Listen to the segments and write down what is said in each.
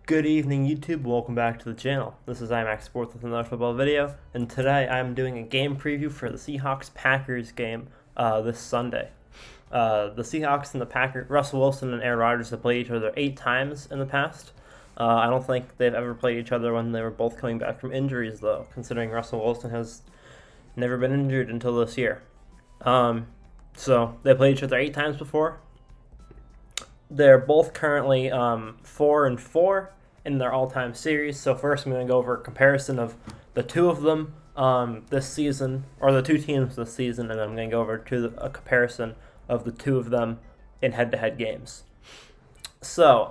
Good evening, YouTube. Welcome back to the channel. This is IMAX Sports with another football video, and today I'm doing a game preview for the Seahawks-Packers game this Sunday. The Seahawks and the Packers, Russell Wilson and Aaron Rodgers have played each other 8 times in the past. I don't think they've ever played each other when they were both coming back from injuries, though, considering Russell Wilson has never been injured until this year. So they played each other 8 times before. They're both currently 4-4 in their all-time series. So first I'm going to go over a comparison of the two of them this season, or the two teams this season, and then I'm going to go over a comparison of the two of them in head-to-head games. So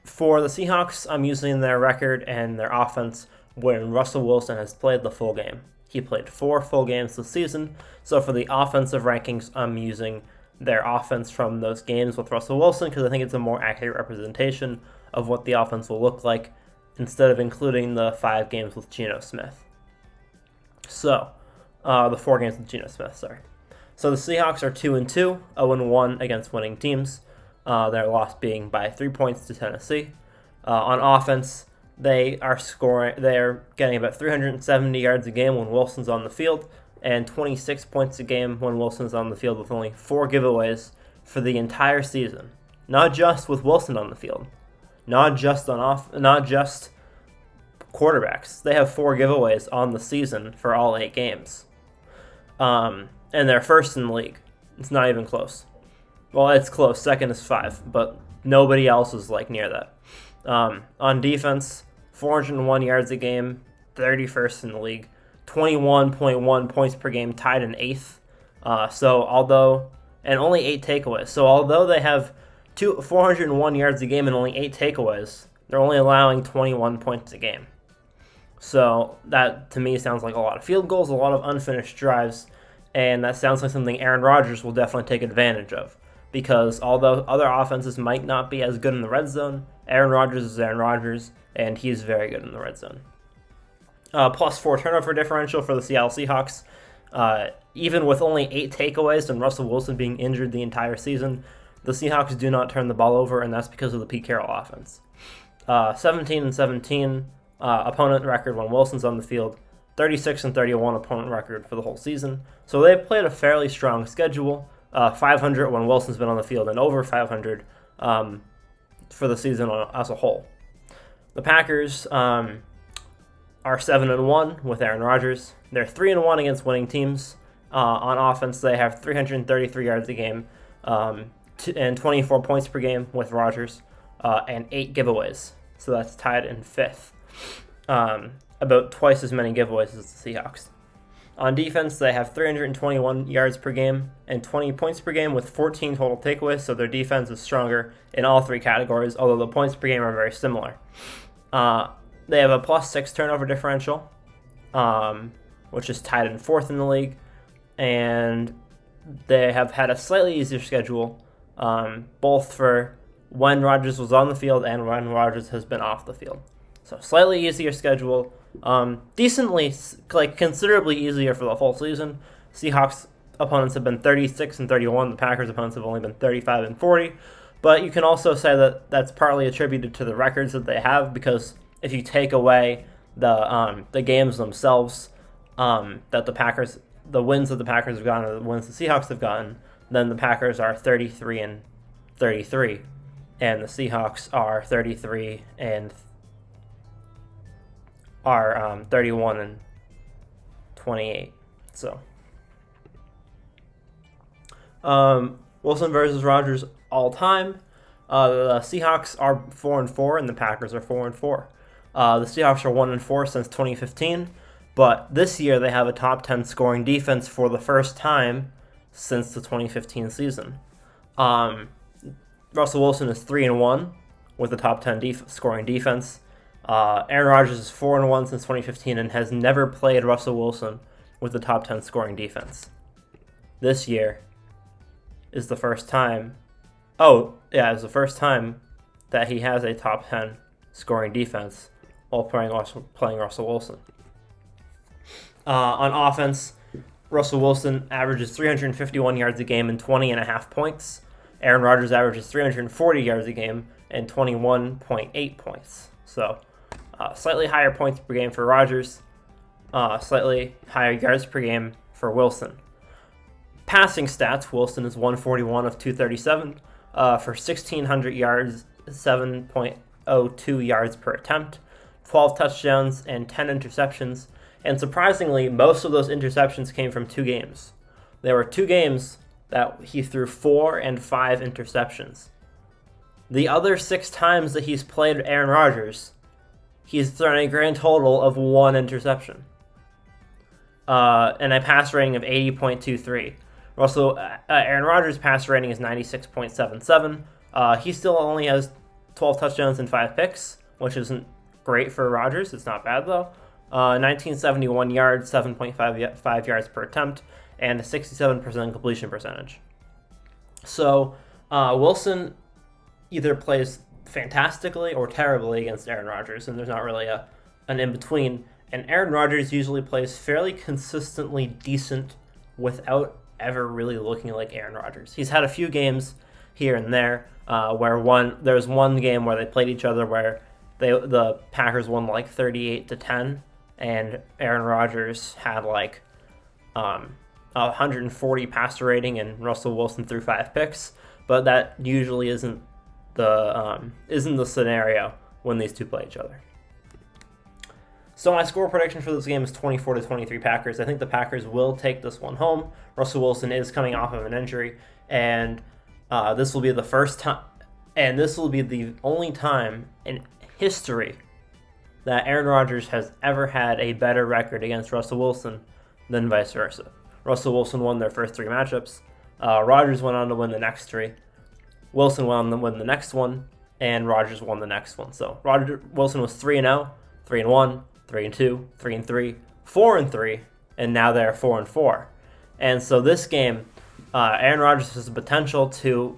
for the Seahawks, I'm using their record and their offense when Russell Wilson has played the full game. He played 4 full games this season. So for the offensive rankings, I'm using their offense from those games with Russell Wilson because I think it's a more accurate representation of what the offense will look like instead of including the 5 games with Geno Smith. So, the 4 games with Geno Smith, sorry. So the Seahawks are 2-2, 0-1 against winning teams. Their loss being by 3 points to Tennessee. On offense, they are getting about 370 yards a game when Wilson's on the field, and 26 points a game when Wilson's on the field, with only 4 giveaways for the entire season. Not just with Wilson on the field, not just quarterbacks. They have 4 giveaways on the season for all 8 games, and they're first in the league. It's not even close. Well, it's close. Second is 5, but nobody else is near that. On defense, 401 yards a game, 31st in the league. 21.1 points per game, tied in 8th. And only 8 takeaways. So although they have 401 yards a game and only 8 takeaways, they're only allowing 21 points a game. So that to me sounds like a lot of field goals, a lot of unfinished drives, and that sounds like something Aaron Rodgers will definitely take advantage of. Because although other offenses might not be as good in the red zone, Aaron Rodgers is Aaron Rodgers, and he's very good in the red zone. Plus 4 turnover differential for the Seattle Seahawks. Even with only 8 takeaways and Russell Wilson being injured the entire season, the Seahawks do not turn the ball over, and that's because of the Pete Carroll offense. 17-17 opponent record when Wilson's on the field. 36-31 opponent record for the whole season. So they've played a fairly strong schedule. 500 when Wilson's been on the field, and over 500 for the season as a whole. The Packers are 7-1 with Aaron Rodgers. They're 3-1 against winning teams. On offense, they have 333 yards a game and 24 points per game with Rodgers and 8 giveaways. So that's tied in 5th. About twice as many giveaways as the Seahawks. On defense, they have 321 yards per game and 20 points per game with 14 total takeaways. So their defense is stronger in all 3 categories, although the points per game are very similar. They have a plus 6 turnover differential, which is tied in 4th in the league, and they have had a slightly easier schedule, both for when Rodgers was on the field and when Rodgers has been off the field. So slightly easier schedule, considerably easier for the whole season. Seahawks opponents have been 36-31. The Packers opponents have only been 35-40. But you can also say that that's partly attributed to the records that they have, because if you take away the games themselves, that the wins that the Packers have gotten, or the wins the Seahawks have gotten, then the Packers are 33-33, and the Seahawks are 31-28. So, Wilson versus Rodgers all time. The Seahawks are 4-4, and the Packers are 4-4. The Seahawks are 1-4 since 2015, but this year they have a top 10 scoring defense for the first time since the 2015 season. Russell Wilson is 3-1 with a top 10 scoring defense. Aaron Rodgers is 4-1 since 2015 and has never played Russell Wilson with a top 10 scoring defense. This year is the first time. It's the first time that he has a top 10 scoring defense while playing Russell Wilson. On offense, Russell Wilson averages 351 yards a game and 20.5 points. Aaron Rodgers averages 340 yards a game and 21.8 points. So slightly higher points per game for Rodgers, slightly higher yards per game for Wilson. Passing stats, Wilson is 141 of 237 for 1,600 yards, 7.02 yards per attempt, 12 touchdowns, and 10 interceptions. And surprisingly, most of those interceptions came from 2 games. There were 2 games that he threw 4 and 5 interceptions. The other 6 times that he's played Aaron Rodgers, he's thrown a grand total of 1 interception. And a pass rating of 80.23. Aaron Rodgers' pass rating is 96.77. He still only has 12 touchdowns and 5 picks, which isn't great for Rodgers. It's not bad, though. 1971 yards, 7.5 yards per attempt, and a 67% completion percentage. So Wilson either plays fantastically or terribly against Aaron Rodgers, and there's not really an in-between. And Aaron Rodgers usually plays fairly consistently decent without ever really looking like Aaron Rodgers. He's had a few games here and there where there's one game where they played each other where the Packers won like 38-10, and Aaron Rodgers had like 140 passer rating, and Russell Wilson threw 5 picks. But that usually isn't the scenario when these two play each other. So my score prediction for this game is 24-23 Packers. I think the Packers will take this one home. Russell Wilson is coming off of an injury, and this will be the first time, and this will be the only time in history that Aaron Rodgers has ever had a better record against Russell Wilson than vice versa. Russell Wilson won their first 3 matchups. Rodgers went on to win the next 3. Wilson went on to win the next one, and Rodgers won the next one. So Wilson was 3-0, 3-1, 3-2, 3-3, 4-3, and now they're 4-4. And so this game, Aaron Rodgers has the potential to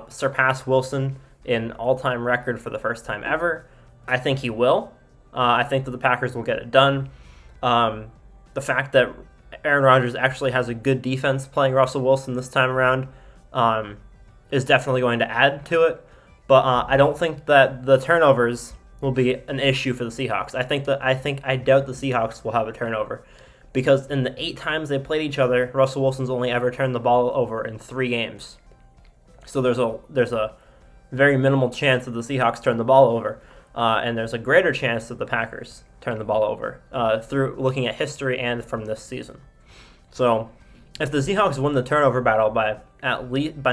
surpass Wilson in all-time record for the first time ever. I think he will. I think that the Packers will get it done. The fact that Aaron Rodgers actually has a good defense playing Russell Wilson this time around is definitely going to add to it. But I don't think that the turnovers will be an issue for the Seahawks. I doubt the Seahawks will have a turnover, because in the 8 times they played each other, Russell Wilson's only ever turned the ball over in 3 games. So there's a very minimal chance that the Seahawks turn the ball over, and there's a greater chance that the Packers turn the ball over through looking at history and from this season. So if the Seahawks win the turnover battle by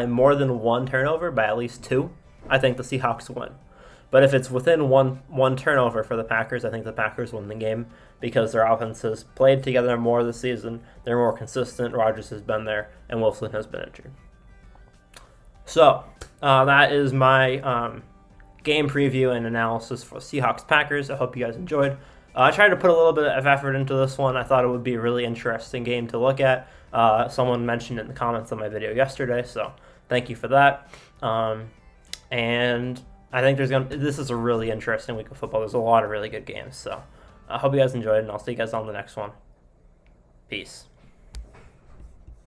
more than 1 turnover, by at least 2, I think the Seahawks win. But if it's within one turnover for the Packers, I think the Packers win the game, because their offenses played together more this season. They're more consistent. Rodgers has been there, and Wilson has been injured. So that is my game preview and analysis for Seahawks-Packers. I hope you guys enjoyed. I tried to put a little bit of effort into this one. I thought it would be a really interesting game to look at. Someone mentioned it in the comments on my video yesterday, so thank you for that. And I think this is a really interesting week of football. There's a lot of really good games. So I hope you guys enjoyed, and I'll see you guys on the next one. Peace.